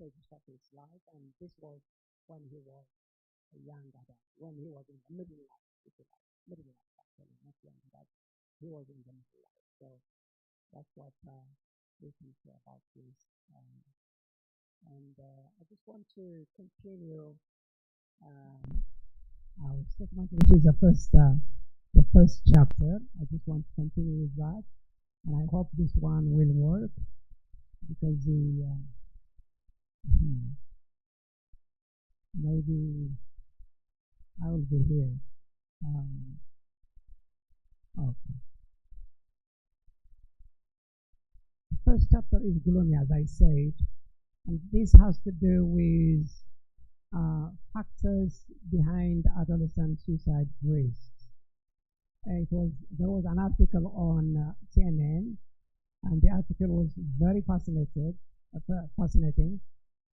stages of his life, and this was when he was a young adult, when he was in the middle life, if you like, middle life actually, not young adult. He was in the middle life, so that's what we can say about this. And I just want to continue our statement, which is the first chapter. I just want to continue with that, and I hope this one will work because maybe I will be here. Okay. The first chapter is gloomy, as I said, and this has to do with factors behind adolescent suicide risks. There was an article on CNN, and the article was very fascinating.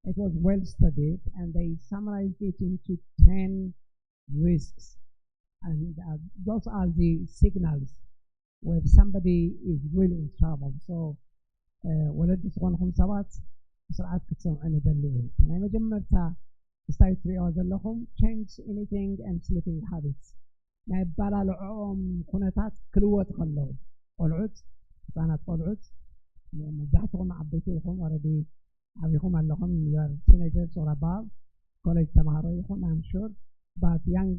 It was well studied, and they summarized it into 10 risks, and those are the signals where somebody is really in trouble. So, ولد سخونكم سبات بسرعة كتسمعوني دليل. أنا مجمرتها استايت رياض لهم change anything and sleeping habits. ما يبالا لعوم خونتات كلوات خلوا. قلعت أنا قلعت مزحتهم عبيتهم وردي عبيهم علىهم your teenagers or above college تمهاريهم I'm sure but young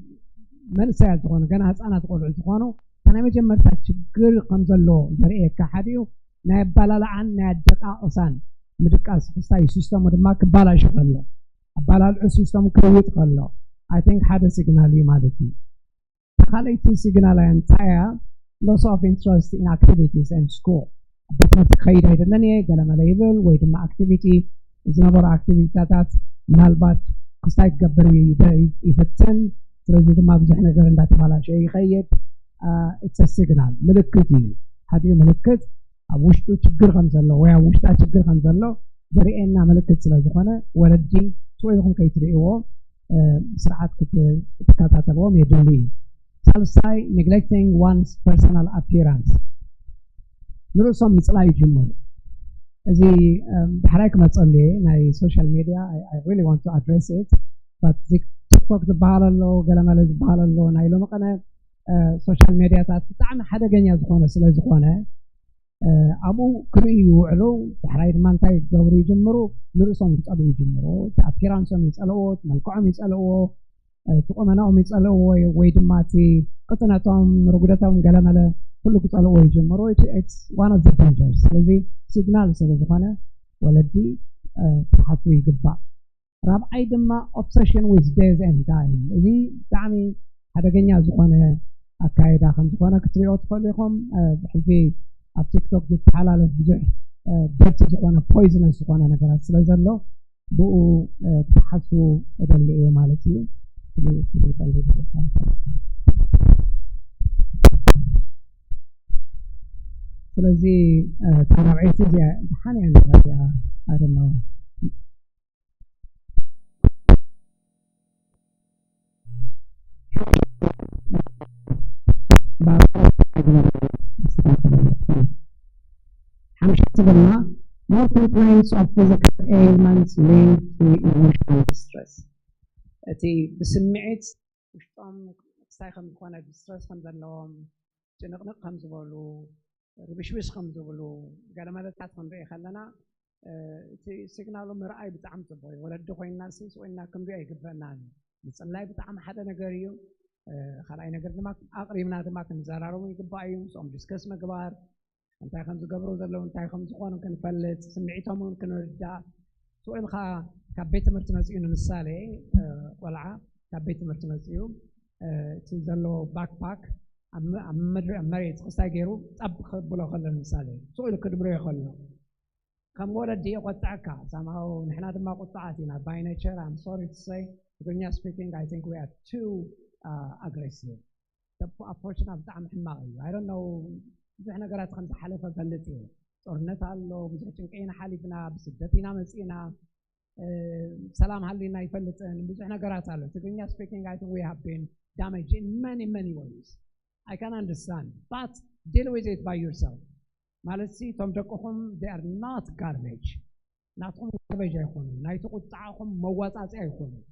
መንእሰያት ዝኾኑ ገና ህፃናት ቆልዑ ዝኾኑ أنا مجمرتها ችግር ከምዘሎ ዘርኢ ከሓዲው ናይ ባላላዓን ናይ ኣደቃቅሳን ምድቃስ ክስታይ ሲስተሙ ድማ ክባላሽ ከሎ ኣባላልዑ ሲስተሙ ክውጥ ከሎ I think ሓደ ሲግናል እዩ ማለት እዩ ካልኣይቲ ሲግናል እንታይ loss of interest in activities and school በትምህርቲ ከይድ አይደለን እየ ገለመለ ይብል ወይ ድማ አክቲቪቲ ዝነበሩ አክቲቪቲታት ምናልባት ክስታይ ክገብር ይፈትን ስለዚህ ድማ ብዙሕ ነገር እንዳተባላሸ ይኸይድ it's a signal ምልክት እዩ ሓዲኡ ምልክት ኣብ ውሽጡ ችግር ከም ዘሎ ወይ ኣብ ውሽጣ ችግር ከም ዘሎ ዘርእየና ምልክት ስለ ዝኾነ ወለዲ ትወይኹም ከይትርእይዎ ስርዓት ክትከታተልዎም የድሊ እዩ ሳልሳይ neglecting one's personal appearance ንርእሶም ምፅላይ ይጅምሩ እዚ ድሕራይ ክመፀሉ ናይ ሶሻል ሚድያ I really want to address it but ቲክቶክ ዝበሃል ኣሎ ገለመለ ዝበሃል ኣሎ ናይ ሎሚ ቀነ ሶሻል ሚድያታት ብጣዕሚ ሓደገኛ ዝኾነ ስለ ዝኾነ ኣብኡ ክርእዩ ይውዕሉ ድሕራይ ድማ እንታይ ክገብሩ ይጅምሩ ንርእሶም ክፀልኡ ይጅምሩ ኣፒራንሶም ይፀልእዎ መልክዖም ይፀልእዎ ትቁመናኦም ይፀልእዎ ወይ ድማ እቲ ቅጥነቶም ርጉደቶም ገለመለ ኩሉ ክፀልእዎ ይጅምሩ it's one of the dangers ስለዚ ሲግናል ስለ ዝኾነ ወለዲ ክሓቱ ይግባእ ራብዓይ ድማ obsession with death and dying እዚ ብጣዕሚ ሓደገኛ ዝኾነ ኣካይዳ ከም ዝኾነ ክትሪኦ ትኽእሉ ኢኹም ሕዚ ኣብ ቲክቶክ ዝተሓላለፍ ብዙሕ ደርቲ ዝኾነ ፖይዝነስ ዝኾነ ነገራት ስለ ዘሎ ብኡ ክትሓቱ እደሊ እየ ማለት እዩ ስለዚህ ታራዕቲ እዚኣ ድሓን እያ ነገር እያ I don't know more complaints of physical ailments linked to emotional distress. እቲ ብስምዒት ውሽጦም ክስታይ ከም ዝኾነ ዲስትረስ ከም ዘለዎም ጭንቕንቕ ከም ዝበሉ ርብሽብሽ ከም ዝብሉ ገለ መለታት ክንሪኢ ከለና እቲ ሲግናሉ ምርኣይ ብጣዕሚ ፅቡቅ እዩ ወለዲ ኮይንና ስወይና ክንሪኦ ይግበአናን ምፅላይ ብጣዕሚ ሓደ ነገር እዩ ካልኣይ ነገር ድማ ኣቕሪብና ድማ ክንዘራረቡ ይግባእ እዩ ምስኦም ዲስከስ ምግባር እንታይ ከም ዝገብሩ ዘለዉ እንታይ ከም ዝኾኑ ክንፈልጥ ስምዒቶም እውን ክንርዳእ ስኢልካ ካብ ቤት ትምህርቲ መፅኡ ንምሳሌ ቆልዓ ካብ ቤት ትምህርቲ መፅኡ እቲ ዘለዎ ባክፓክ ኣብ መሬት ክስታይ ገይሩ ጠብ ክብሎ ከሎ ንምሳሌ ስኢሉ ክድብሮ ይኸሎ ከም ወለዲ ይቆጥዐካ somehow ንሕና ድማ ቁጣዓት ኢና by nature I'm sorry to say ትግርኛ speaking I think we are too aggressive approachና ብጣዕሚ ሕማቕ እዩ I don't know ብዙሕ ነገራት ከም ዝሓለፈ ፈልጥ እዩ ጦርነት ኣሎ ብዙሕ ጭንቂ ኢና ሓሊፍና ብስደት ኢና መፂና ሰላም ሃሊና ይፈልጥን ብዙሕ ነገራት ኣሎ ትግርኛ speaking I think we have been damaged in many ways I can understand but deal with it by yourself ማለት ሲ ቶም ደቅኹም they are not garbage ناتهم بيجا يكونوا نايتو قطعهم مواتات يكونوا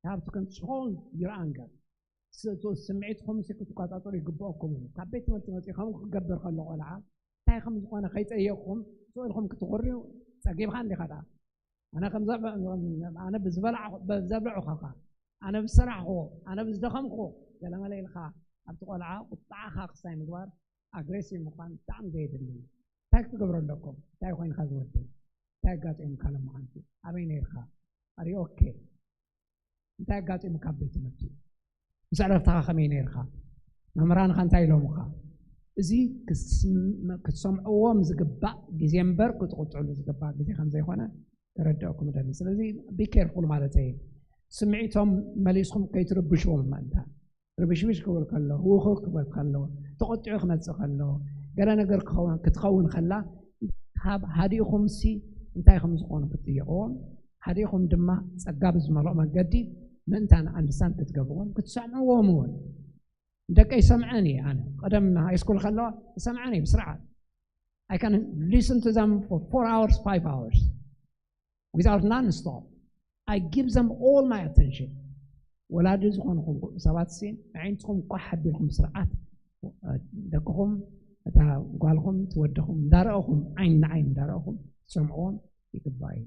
هابتو كنترول your anger سمعتكم سكتوا قاطعوا يقبؤكم كبيت ملتمتيكم كقبر خلوا قلعة تاي خمس وانا خيت ايكم سؤالكم كتغريو تجيب خان لي خدا انا خمس انا بزبلع خاقا انا بسرع خو انا بزدخم خو قال ما لي الخا ابتو قلعة قطع خاق ساي مغوار اغريسيف مقام تعم زيد لي تاي تقبروا لكم تاي خوين خزوتي تاي قاطع مكلم عنتي ابين يرخا اري اوكي تاي قاطع مكبت متي مسعر تاخمين يرخا ممران خانتاي لومخا ازي كتسمعوهم زقبا ديسمبر كتقطعوا زقبا غزي خمسه يخونه ترداكم دل سلازي بي كيرفول مالتي سمعيتهم ماليسكم كيتربشوا مالتا ربشمش كول كله هو خو كبل كله تقطعوا خمس كله قال نجر كتخون خلا هاديكم سي انتي خمس قونه بتيقوم هاديكم دما صقاب زمرو مقدي من أنا أندرستاند كتقبلون كتسمعوهم هون دك يسمعني أنا قدم هاي سكول خلوه يسمعني بسرعة I can listen to them for 4 hours 5 hours without non-stop I give them all my attention ولا جزءهم سبات سين عينتهم قحب لهم سرعات دكهم قالهم تودهم دارهم عين دارهم سمعون يقباي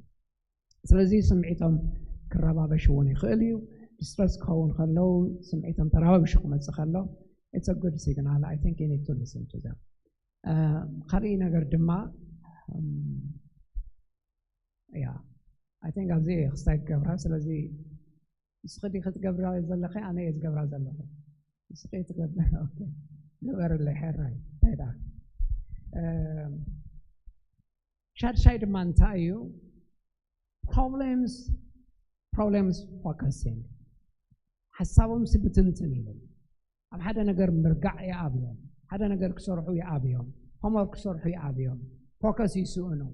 سلازي سمعتهم كرابا بشوني خليو distress كون خلو سمعتهم ترابا بشكم تسخلو it's a good signal I think you need to listen to them خري نجر دما yeah I think أبزي خستاك قبرا سلازي سخدي خد قبرا يزلخي أنا يز قبرا زلخي سخيت قبرا أوكي قبر اللي حراي تايدا شاي دمان تايو problems focusing حسابهم سبتنتن يلون أب حدا نجر مرجع يا أبيهم حدا نجر كسرحوا يا أبيهم هم كسرحوا يا أبيهم focus يسوونه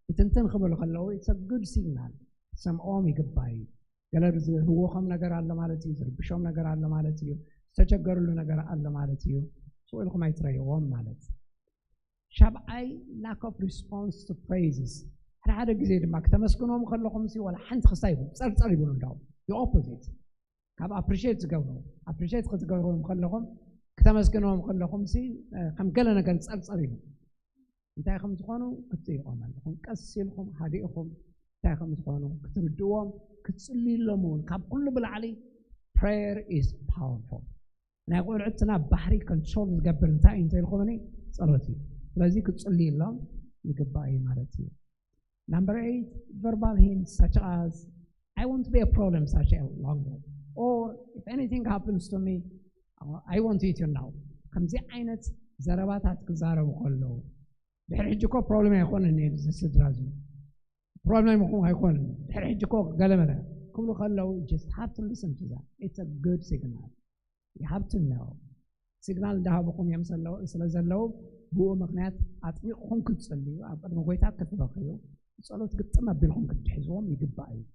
بتنتن خبر خلوه it's a good signal سمعهم يقباي قال هو خم نجر على مالتي بشوم نجر على مالتي تجبر له نجر على مالتي سؤالكم ما يتريوهم مالتي شابعي lack of response to praises هذا جزء ما كتمسكنهم خلوهم سي ولا حنت خصايبهم صار يقولون داو the opposite كاب appreciate تقولون appreciate تقولون خلوهم كتمسكنهم خلوهم سي خم قالنا كان صار انت خم تخونوا كتيقوا مالكم كسلكم حديقكم انت خم تخونوا كتردوهم كتصلي لهم كاب كل بالعلي prayer is powerful انا اقول عدتنا بحري كنترول نقبل انت الخوني صلاتي لازم كتصلي لهم يقباي مالتي Number 8, verbal hints such as, I want to be a problem such as longer. Or, if anything happens to me, I want to eat you now. خمسة عينت زربات هتكزارب كله. بحرجكوا problem يكون إني زدرازم. Problem يكون بحرجكوا قلمنا. كله خلوا just have to listen to that. It's a good signal. You have to know. Signal ده بقوم يمسلوا سلزلوا بو مقنعات أطبيقهم كتصلي. أبغى مقويتات كتبقيو. صلوت قطمه بينهم كتحزوهم يقباي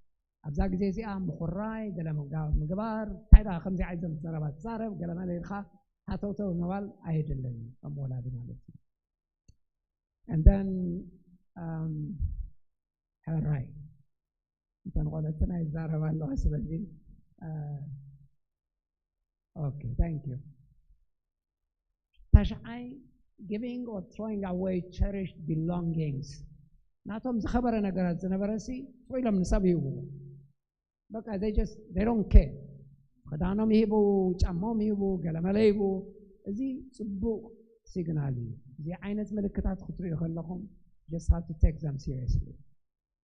ابزا غزي زي ام خراي قال مغبار تايدا خمسه عايزم زربات زارب قال ما ليخا هاتوتو نوال ايدلني ام ولادي مالتي and then right انت قلتنا زارب الله سبحانه okay thank you تشعي giving or throwing away cherished belongings ناتهم خبر نجارات زنبرسي ويلهم نسابيو بقى they don't care خدانهم يهبوا جامهم يهبوا قلم يهبوا زي صبوا سيجنالي زي عينة ملكات خطرية خلهم just have to take them seriously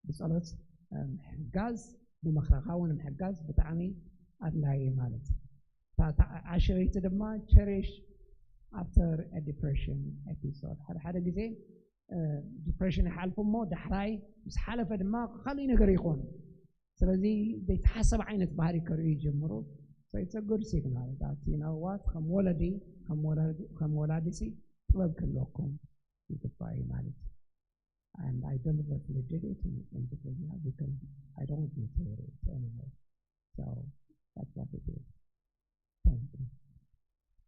بس قلت محجاز بمخرخاون محجاز بتعني أدلاي مالت عشرة دما cherish after a depression episode هذا جزء depression حالفهم مو دحراي بس حالف دماغ خلي نقر يكون سلازي بيتحسب عينة بهاري كري يجمرو so it's a good signal that you know what خم ولادي سي طلب كلكم يتفاعي مالك and I deliberately did it in the because I don't deter it anymore so that's what it is thank you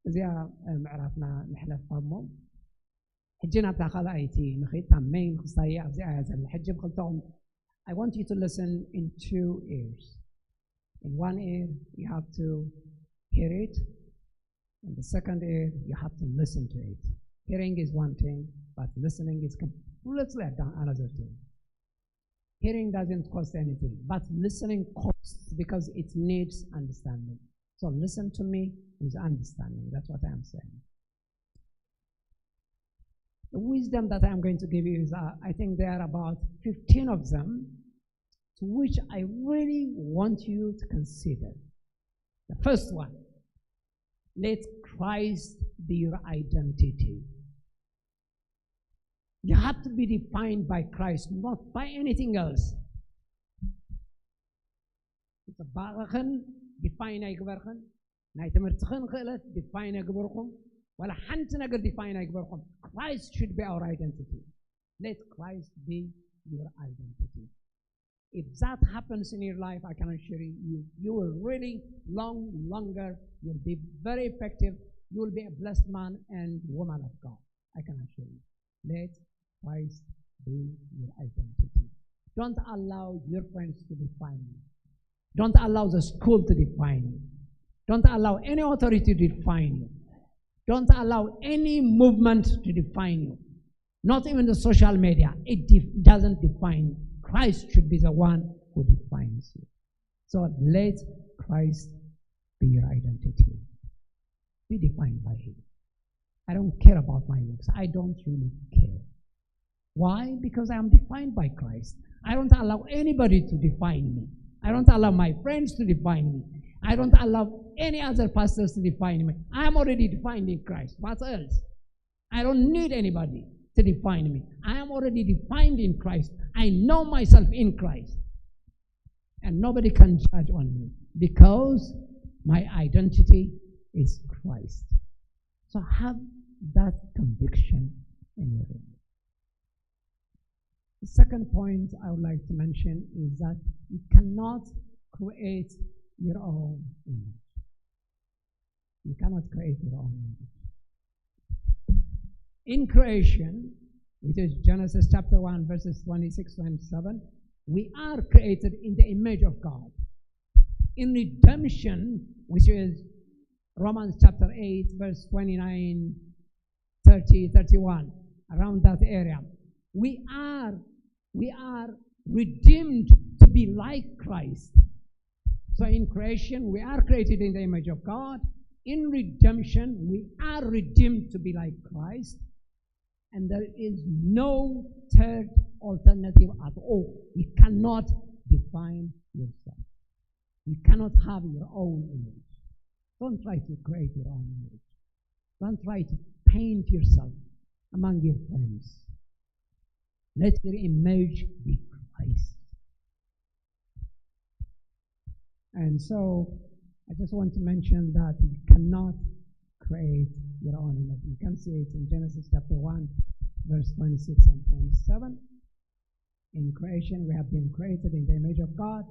زيا معرفنا نحلف فمهم حجنا بتاع خلا ايتي نخيط تمين خصايا زي هذا الحج بخلطهم I want you to listen in 2 ears. In one ear, you have to hear it. In the second ear, you have to listen to it. Hearing is one thing, but listening is completely another thing. Hearing doesn't cost anything, but listening costs because it needs understanding. So listen to me with understanding. That's what I'm saying. The wisdom that I'm going to give you is, I think there are about 15 of them, to which I really want you to consider. The first one, let Christ be your identity. You have to be defined by Christ, not by anything else. It's a barachen, define aygbarchen, naitamertchen khalat, define aygbarkum, wala hantna gar define aygbarkum. Christ should be our identity. Let Christ be your identity. If that happens in your life, I can assure you, you will really longer, you'll be very effective, you will be a blessed man and woman of God. I can assure you. Let Christ be your identity. Don't allow your friends to define you. Don't allow the school to define you. Don't allow any authority to define you. Don't allow any movement to define you. Not even the social media. It doesn't define you. Christ should be the one who defines you. So let Christ be your identity. Be defined by Him. I don't care about my looks. I don't really care. Why? Because I am defined by Christ. I don't allow anybody to define me. I don't allow my friends to define me. I don't allow any other pastors to define me. I am already defined in Christ. What else? I don't need anybody to define me. I am already defined in Christ. I know myself in Christ. And nobody can judge on me because my identity is Christ. So have that conviction in your life. The second point I would like to mention is that you cannot create your own image. You cannot create your own image. In creation, which is Genesis chapter 1, verses 26-27, we are created in the image of God. In redemption, which is Romans chapter 8, verse 29, 30, 31, around that area, we are redeemed to be like Christ. So in creation, we are created in the image of God. In redemption, we are redeemed to be like Christ. And there is no third alternative at all. You cannot define yourself. You cannot have your own image. Don't try to create your own image. Don't try to paint yourself among your friends. Let your image be Christ. And so, I just want to mention that you cannot create your own image. You can see it in Genesis chapter 1, verse 26 and 27. In creation, we have been created in the image of God.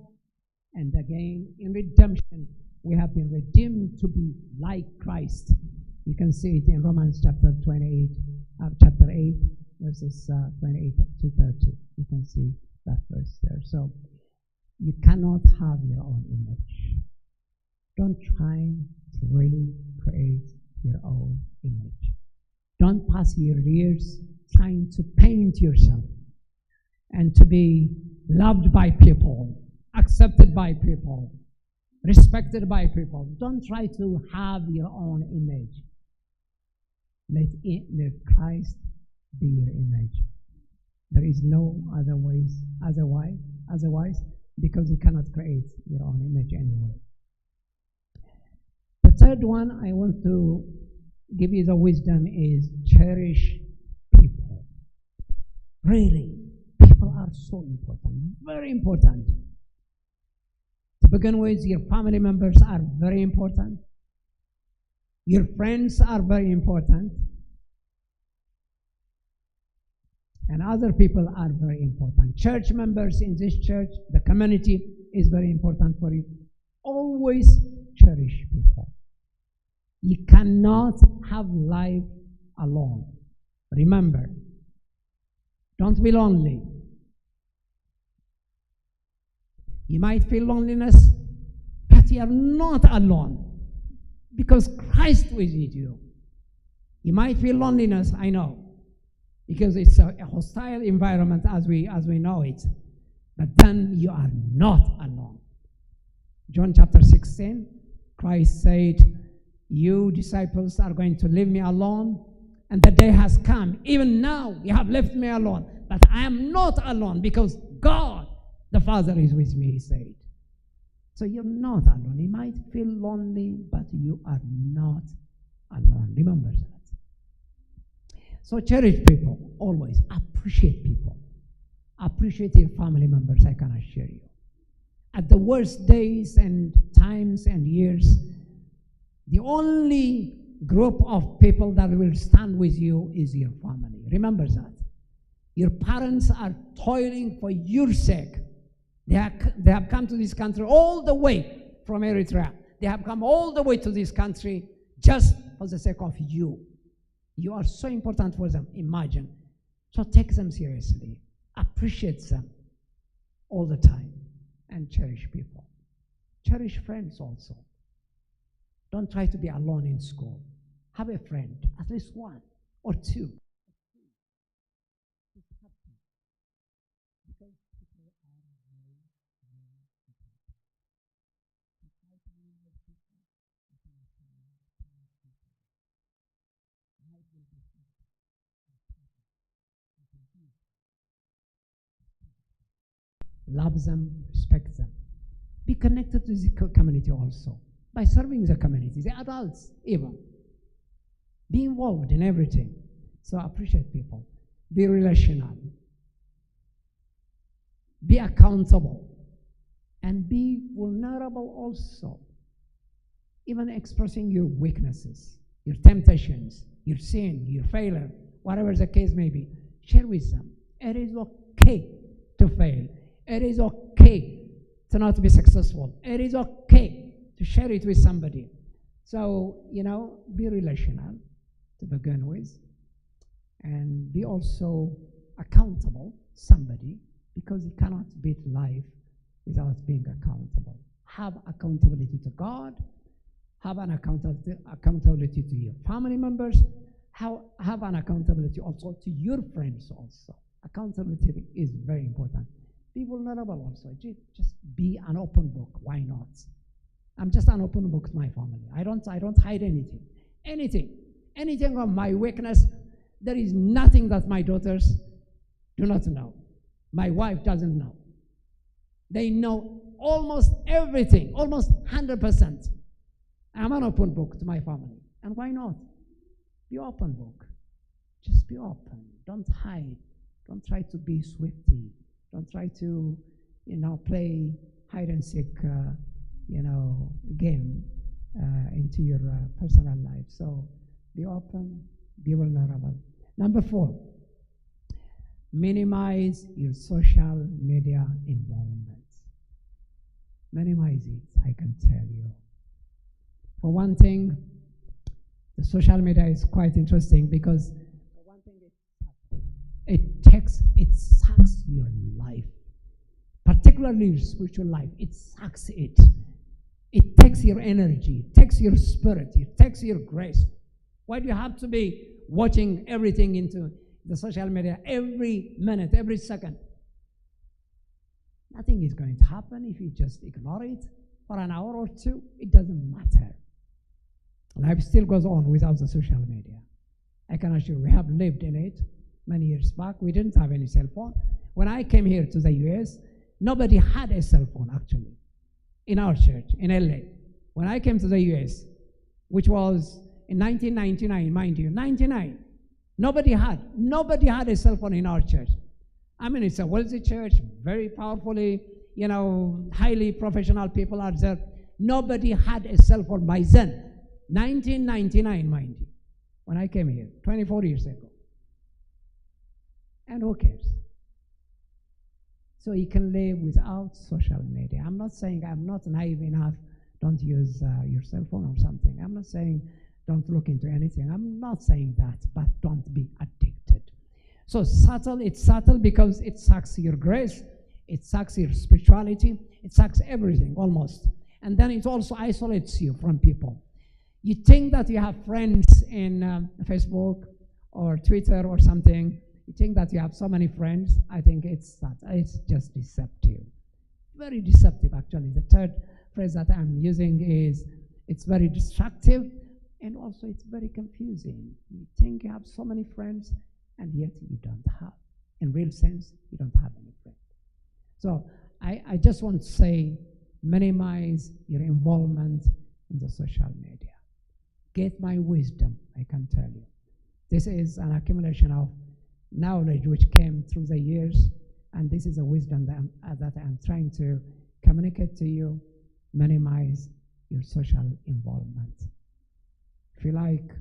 And again, in redemption, we have been redeemed to be like Christ. You can see it in Romans chapter 8, verses 28 to 30. You can see that verse there. So, you cannot have your own image. Don't try to really create your own image. Don't pass your years trying to paint yourself and to be loved by people, accepted by people, respected by people. Don't try to have your own image. Let Christ be your image. There is no otherwise, because you cannot create your own image anyway. The third one I want to give you the wisdom is cherish people. Really, people are so important, very important. To begin with, your family members are very important. Your friends are very important. And other people are very important. Church members in this church, the community is very important for you. Always cherish people. You cannot have life alone. Remember, don't be lonely. You might feel loneliness, but you are not alone because Christ is with you. You might feel loneliness, I know, because it's a hostile environment as we know it. But then you are not alone. John chapter 16, Christ said, you disciples are going to leave me alone, and the day has come. Even now you have left me alone, but I am not alone because God, the Father, is with me, he said. So you're not alone. You might feel lonely, but you are not alone. Remember that. So cherish people, always. Appreciate people. Appreciate your family members, I can assure you. At the worst days and times and years, the only group of people that will stand with you is your family. Remember that. Your parents are toiling for your sake. They have come to this country all the way from Eritrea. They have come all the way to this country just for the sake of you. You are so important for them, imagine. So take them seriously. Appreciate them all the time. And cherish people. Cherish friends also. Don't try to be alone in school. Have a friend, at least one or two. Love them, respect them. Be connected to the community also by serving the community, the adults even. Be involved in everything. So appreciate people. Be relational. Be accountable. And be vulnerable also. Even expressing your weaknesses, your temptations, your sin, your failure, whatever the case may be. Share with them. It is okay to fail. It is okay to not be successful. It is okay to share it with somebody. So, be relational to begin with. And be also accountable to somebody, because you cannot beat life without being accountable. Have accountability to God. Have an accountability to your family members. Have an accountability also to your friends also. Accountability is very important. Be vulnerable also. Just be an open book. Why not? I'm just an open book to my family. I don't hide anything. Anything of my weakness. There is nothing that my daughters do not know. My wife doesn't know. They know almost everything, almost 100%. I'm an open book to my family. And why not? Be open book. Just be open. Don't hide. Don't try to be swifty. Don't try to, play hide and seek, game into your personal life. So be open, be vulnerable. Number 4, minimize your social media involvement. Minimize it, I can tell you. For one thing, the social media is quite interesting because for one thing, it sucks your life, particularly your spiritual life. It sucks it. It takes your energy, it takes your spirit, it takes your grace. Why do you have to be watching everything into the social media every minute, every second? Nothing is going to happen if you just ignore it for an hour or two. It doesn't matter. Life still goes on without the social media. I can assure you, we have lived in it many years back. We didn't have any cell phone. When I came here to the US, nobody had a cell phone actually in our church in LA. When I came to the US, which was in 1999, mind you, 99, nobody had a cell phone in our church. I mean, it's a wealthy church, very powerfully, highly professional people are there. Nobody had a cell phone by then. 1999, mind you, when I came here, 24 years ago. And who cares? So you can live without social media. I'm not saying I'm not naive enough, don't use your cell phone or something. I'm not saying don't look into anything. I'm not saying that, but don't be addicted. So it's subtle because it sucks your grace. It sucks your spirituality. It sucks everything, almost. And then it also isolates you from people. You think that you have friends in Facebook or Twitter or something. You think that you have so many friends. I think it's just deceptive. Very deceptive, actually. The third phrase that I'm using is it's very destructive, and also it's very confusing. You think you have so many friends, and yet you don't have. In real sense, you don't have any friends. So I just want to say, minimize your involvement in the social media. Get my wisdom, I can tell you. This is an accumulation of knowledge which came through the years, and this is a wisdom that I'm trying to communicate to you. Minimize your social involvement. If you like,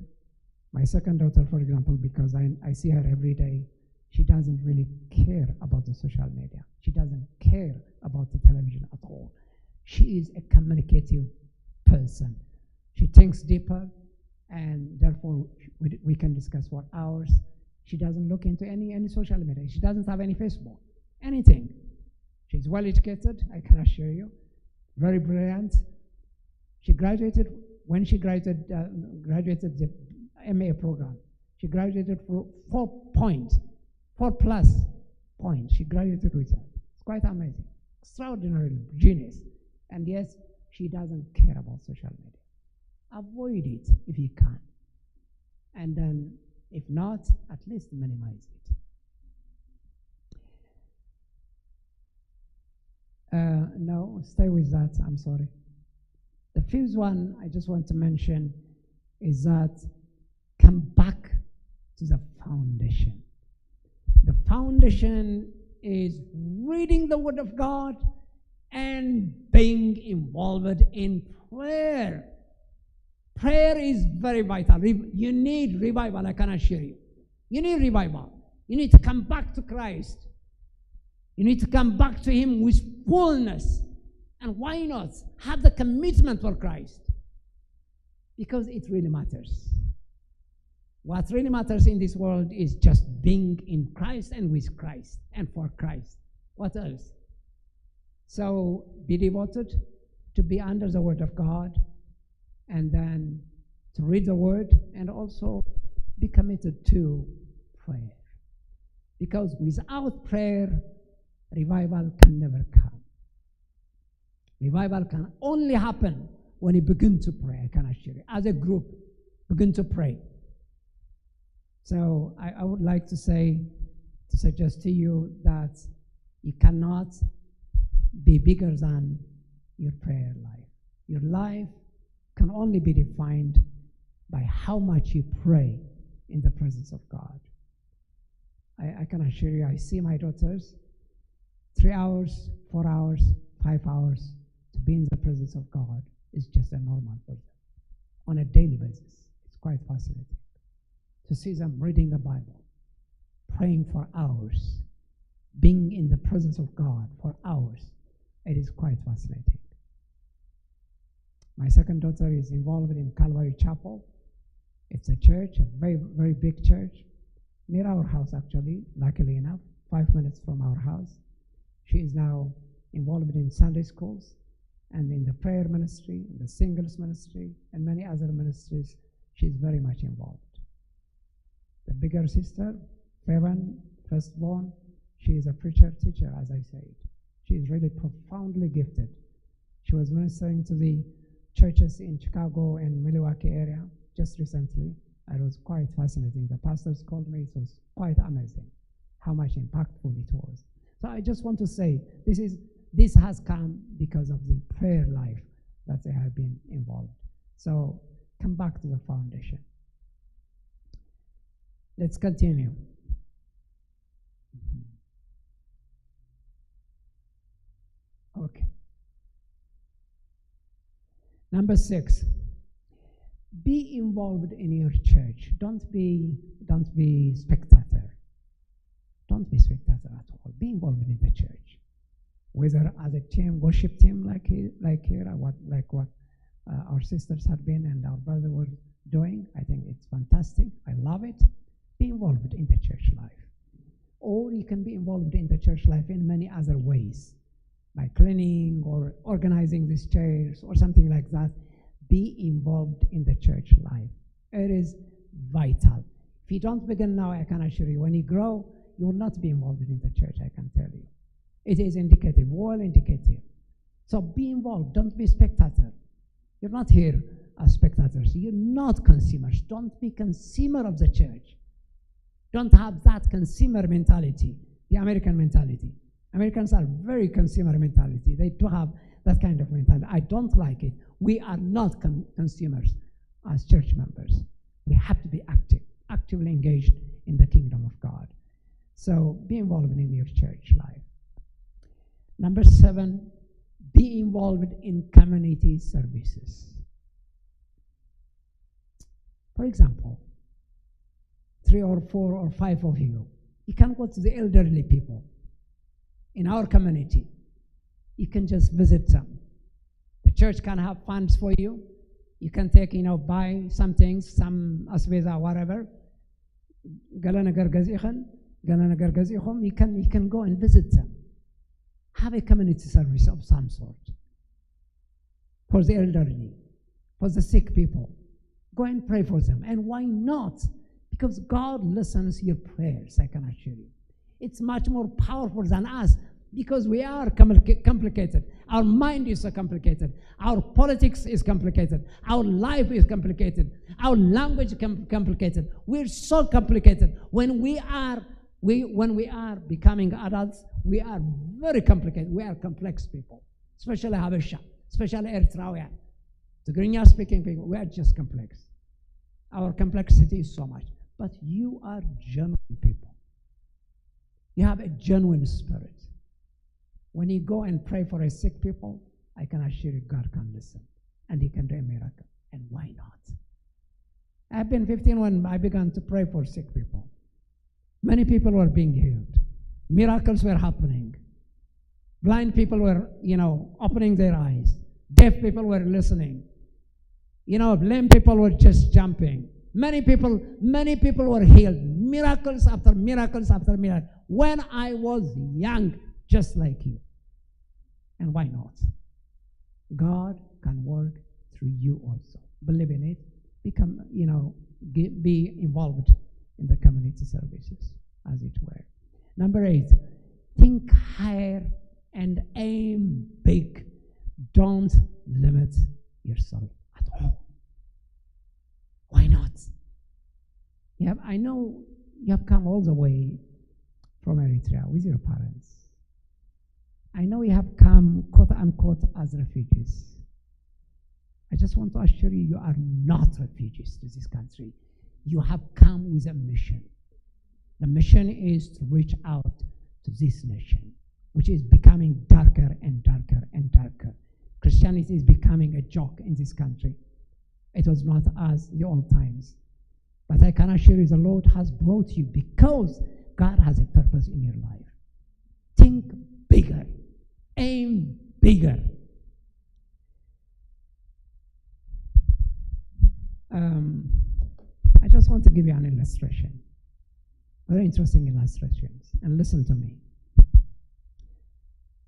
my second daughter, for example, because I see her every day, she doesn't really care about the social media. She doesn't care about the television at all. She is a communicative person. She thinks deeper, and therefore we can discuss for hours. She doesn't look into any social media. She doesn't have any Facebook, anything. She's well educated, I can assure you. Very brilliant. She graduated, when she graduated the MA program, she graduated for 4+ points. She graduated with that. It's quite amazing. Extraordinary genius. And yes, she doesn't care about social media. Avoid it if you can. And then, if not, at least minimize it. No, stay with that, I'm sorry. The fifth one I just want to mention is that come back to the foundation. The foundation is reading the Word of God and being involved in prayer. Prayer is very vital. You need revival, I can assure you. You need revival. You need to come back to Christ. You need to come back to Him with fullness. And why not? Have the commitment for Christ. Because it really matters. What really matters in this world is just being in Christ and with Christ and for Christ. What else? So be devoted to be under the Word of God, and then to read the Word, and also be committed to prayer. Because without prayer, revival can never come. Revival can only happen when you begin to pray, I can assure you. As a group, begin to pray. So I would like to suggest to you that you cannot be bigger than your prayer life. Your life can only be defined by how much you pray in the presence of God. I can assure you, I see my daughters 3 hours, 4 hours, 5 hours to be in the presence of God is just a normal for them on a daily basis. It's quite fascinating to see them reading the Bible, praying for hours, being in the presence of God for hours. It is quite fascinating. My second daughter is involved in Calvary Chapel. It's a church, a very, very big church, near our house actually, luckily enough, 5 minutes from our house. She is now involved in Sunday schools and in the prayer ministry, in the singles ministry, and many other ministries. She's very much involved. The bigger sister, Favan, firstborn, she is a preacher, teacher, as I said. She is really profoundly gifted. She was ministering to the churches in Chicago and Milwaukee area just recently. It was quite fascinating. The pastors called me. It was quite amazing how much impactful it was. So I just want to say this has come because of the prayer life that they have been involved. So come back to the foundation. Let's continue. Okay. Number 6. Be involved in your church. Don't be spectator. Don't be spectator at all. Be involved in the church, whether as a team, worship team like here, like what our sisters had been and our brother were doing. I think it's fantastic. I love it. Be involved in the church life. or you can be involved in the church life in many other ways, by cleaning or organizing these chairs or something like that. Be involved in the church life. It is vital. If you don't begin now, I can assure you, when you grow, you will not be involved in the church, I can tell you. It is indicative, well indicative. So be involved, don't be spectator. You're not here as spectators. You're not consumers. Don't be consumer of the church. Don't have that consumer mentality, the American mentality. Americans are very consumer mentality. They do have that kind of mentality. I don't like it. We are not consumers as church members. We have to be actively engaged in the kingdom of God. So be involved in your church life. Number 7, be involved in community services. For example, 3 or 4 or 5 of you can go to the elderly people in our community. You can just visit them. The church can have funds for you. You can take, buy some things, some asbeza, whatever. You can go and visit them. Have a community service of some sort for the elderly, for the sick people. Go and pray for them. And why not? Because God listens your prayers, I can assure you. It's much more powerful than us, because we are complicated. Our mind is so complicated. Our politics is complicated. Our life is complicated. Our language is complicated. We're so complicated. When we are becoming adults, we are very complicated. We are complex people, especially Habesha, especially Eritrean, the Greek speaking people. We are just complex. Our complexity is so much. But you are genuine people. You have a genuine spirit. When you go and pray for a sick people, I can assure you God can listen and He can do a miracle. And why not? I've been 15 when I began to pray for sick people. Many people were being healed. Miracles were happening. Blind people were, opening their eyes. Deaf people were listening. Lame people were just jumping. Many people were healed. Miracles after miracles after miracles. When I was young, just like you. And why not? God can work through you also. Believe in it. Be involved in the community services, as it were. Number 8, think higher and aim big. Don't limit yourself at all. Why not? I know you have come all the way from Eritrea with your parents. I know you have come, quote unquote, as refugees. I just want to assure you, you are not refugees to this country. You have come with a mission. The mission is to reach out to this nation, which is becoming darker and darker and darker. Christianity is becoming a joke in this country. It was not as the old times. But I can assure you, the Lord has brought you because God has a purpose in your life. Think bigger. Aim bigger. I just want to give you an illustration. Very interesting illustrations. And listen to me.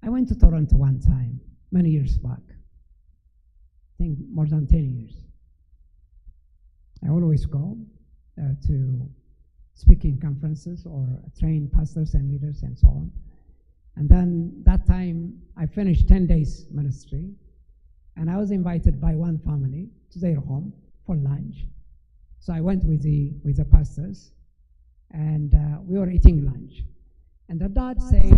I went to Toronto one time, many years back. I think more than 10 years. I always go to speaking conferences or train pastors and leaders and so on. And then that time, I finished 10 days ministry, and I was invited by one family to their home for lunch. So I went with the pastors, and we were eating lunch. And the dad said,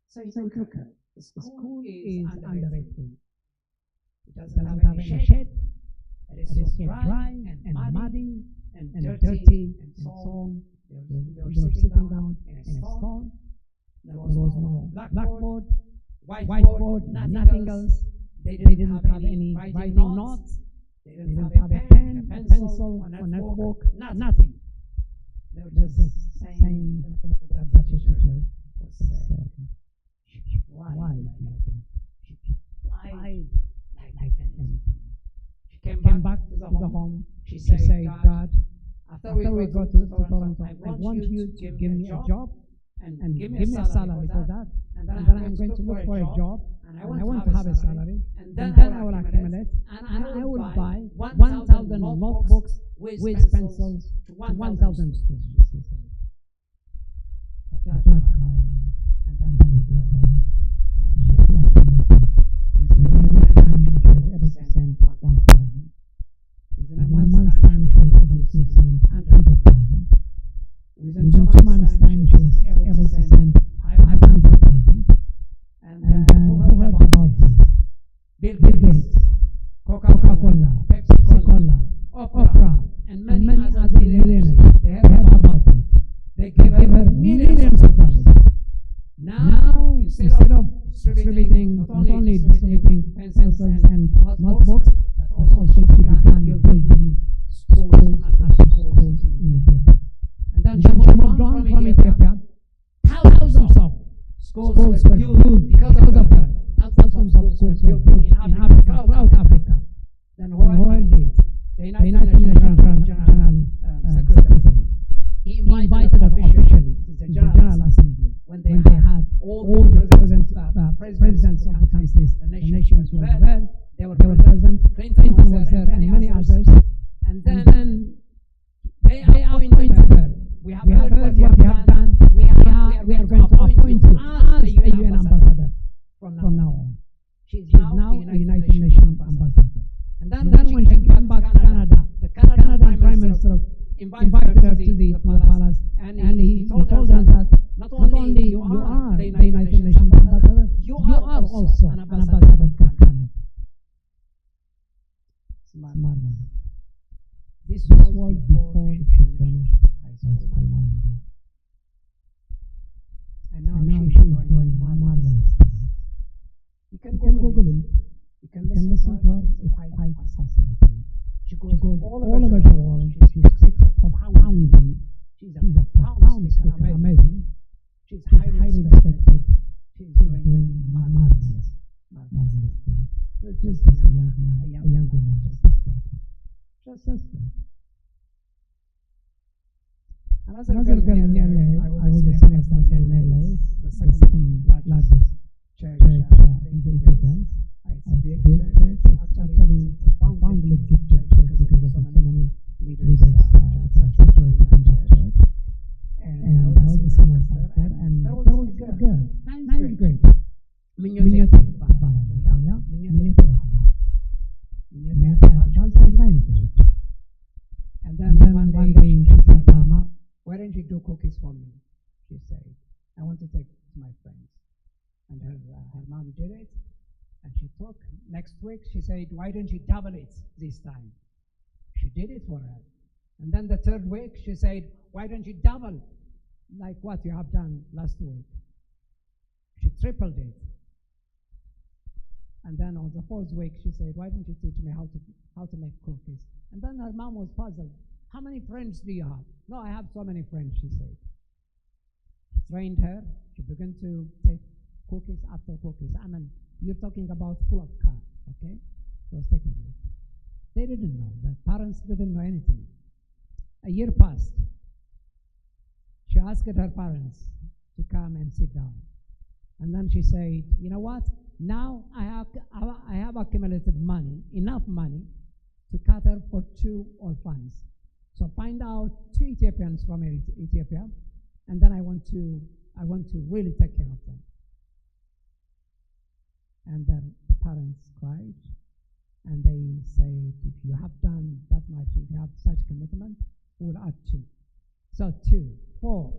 So he took her. The school is underrated. It doesn't have any shade. It is so dry and muddy and dirty and so on. They were sitting down in a stone. There was no blackboard, whiteboard, nothing else. They didn't have any writing notes. They didn't have a pen, a pencil, a notebook, nothing. They were just saying that the teacher was saying, why like that? Why like that? She came back to the home. She said, God, after we go to Toronto, I want you to give me a job and give me a salary for that. And then I'm going to look for a job, and I want to have a salary, and then I will accumulate, and I will buy 1,000 notebooks with pencils to 1,000 students. And then within a month's time, she was able to send 100,000. Within 2 months' time, she was able to send 500,000. And who heard about this? Bill Gates, Coca-Cola, Pepsi-Cola, Oprah, and many other millionaires. They heard about it. They gave her millions of dollars. Now, instead of distributing, not only distributing pencils and notebooks, but also she began building schools after schools in Ethiopia. And then she moved on from Ethiopia. Thousands of schools were built because of her. Thousands of schools were built in Africa, throughout Africa. Then what did the United Nations General Secretary? He invited her officially to the General Assembly when they had all the presidents of the countries, the nations were there. They were present. Clinton was there, and many others. And then they appointed her. We have heard what you have done. We are going to appoint you as a UN ambassador from now on. She is now a United Nations ambassador. And then when she came back to Canada, the Canadian Prime Minister invited her to the palace, and he told her that not only you are the United Nations ambassador, you are also an ambassador for Canada. Marvelous. This was before she finished high school. And now she is doing marvelous things. You can Google it. You can listen to her. It's quite fascinating. She goes all over the world. She speaks of pounding. She's a pound speaker. Amazing. She's highly respected. She's doing marvelous things. Just a young woman, just like that. Another girl in LA, I was a senior pastor in LA, the second largest church in the Philippines. It's a big church. Actually, profoundly good church because of so many leaders in that church. And I was a senior pastor, and there was a girl, ninth grade. Minyote Habal. And then one day she came to her mom. Why don't you do cookies for me? She said, I want to take it to my friends. And her mom did it, and she took. Next week she said, why don't you double it this time? She did it for her. And then the third week she said, why don't you double like what you have done last week? She tripled it. And then on the fourth week she said, why don't you teach me how to make cookies? And then her mom was puzzled. How many friends do you have? No, I have so many friends, she said. She trained her. She began to take cookies after cookies. I mean, you're talking about full of car, okay? She was taking it. They didn't know. The parents didn't know anything. A year passed. She asked her parents to come and sit down. And then she said, you know what? Now I have accumulated money, enough money, to cater for 2 orphans. So find out 2 Ethiopians from Ethiopia, and then I want to really take care of them. And then the parents cried, and they said, if you have done that much, if you have such commitment, we'll add 2. So 2, 4,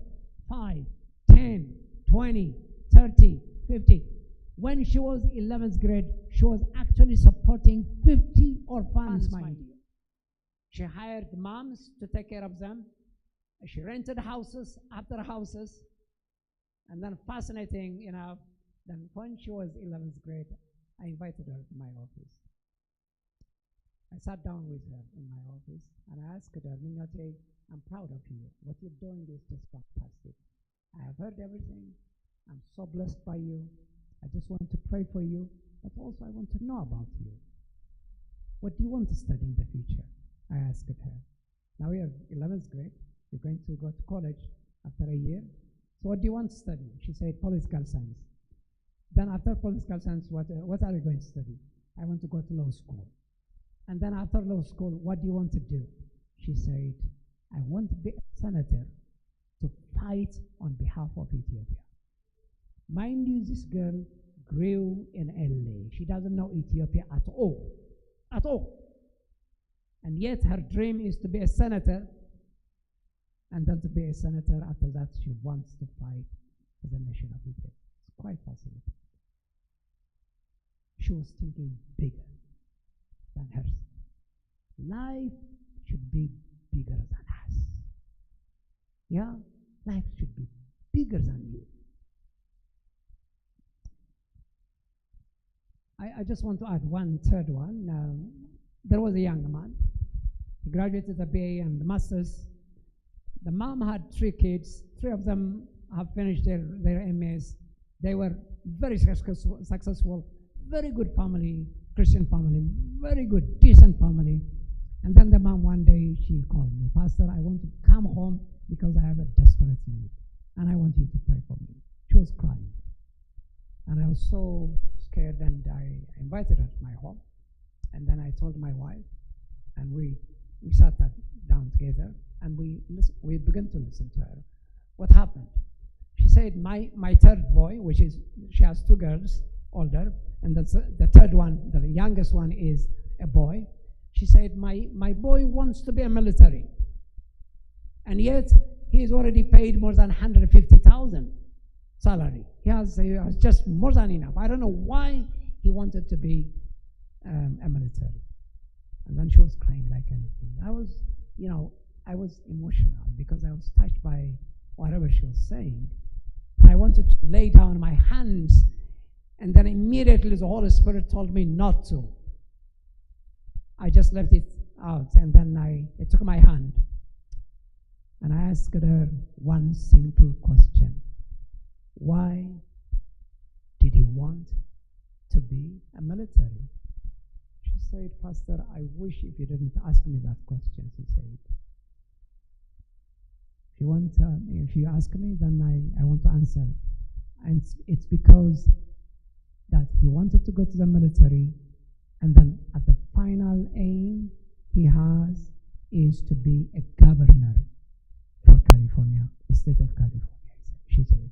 5, 10, 20. 20, 30, 50. When she was 11th grade, she was actually supporting 50 orphans, mind you. She hired moms to take care of them. She rented houses after houses. And then fascinating enough, then when she was 11th grade, I invited her to my office. I sat down with her in my office and I asked her, Minyate, I'm proud of you. What you're doing is just fantastic. I have heard everything. I'm so blessed by you. I just want to pray for you, but also I want to know about you. What do you want to study in the future? I asked her. Now we are 11th grade. You're going to go to college after a year. So what do you want to study? She said political science. Then after political science, what are you going to study? I want to go to law school. And then after law school, what do you want to do? She said, I want to be a senator to fight on behalf of Ethiopia. Mind you, this girl grew in LA. She doesn't know Ethiopia at all. At all. And yet her dream is to be a senator. And then to be a senator, after that she wants to fight for the nation of Ethiopia. It's quite fascinating. She was thinking bigger than herself. Life should be bigger than us. Yeah? Life should be bigger than you. I just want to add one third one. There was a young man. He graduated a BA and the master's. The mom had 3 kids. 3 of them have finished their MAs. They were very successful, very good family, Christian family, very good, decent family. And then the mom one day, she called me, Pastor, I want to come home because I have a desperate need. And I want you to pray for me. She was crying. And I was so scared, and I invited her to my home. And then I told my wife, and we sat down together, and we began to listen to her. What happened? She said, my third boy, which is, she has 2 girls, older, and that's the third one, the youngest one is a boy. She said, my boy wants to be a military. And yet, he is already paid more than 150,000 salary. He has just more than enough. I don't know why he wanted to be a military. And then she was crying like anything. I was emotional because I was touched by whatever she was saying. And I wanted to lay down my hands, and then immediately the Holy Spirit told me not to. I just left it out, and then I took my hand and I asked her one simple question. Why did he want to be a military? She said, Pastor, I wish if you didn't ask me that question, she said. If you ask me, then I want to answer. And it's because that he wanted to go to the military, and then at the final aim he has is to be a governor for California, the state of California, she said.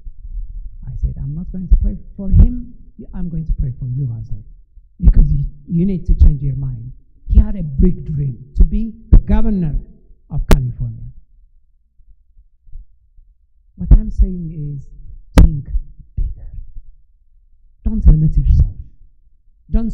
I said, I'm not going to pray for him, I'm going to pray for you, Hazar, because you need to change your mind. He had a big dream to be the governor of California. What I'm saying is, think bigger. Don't limit yourself.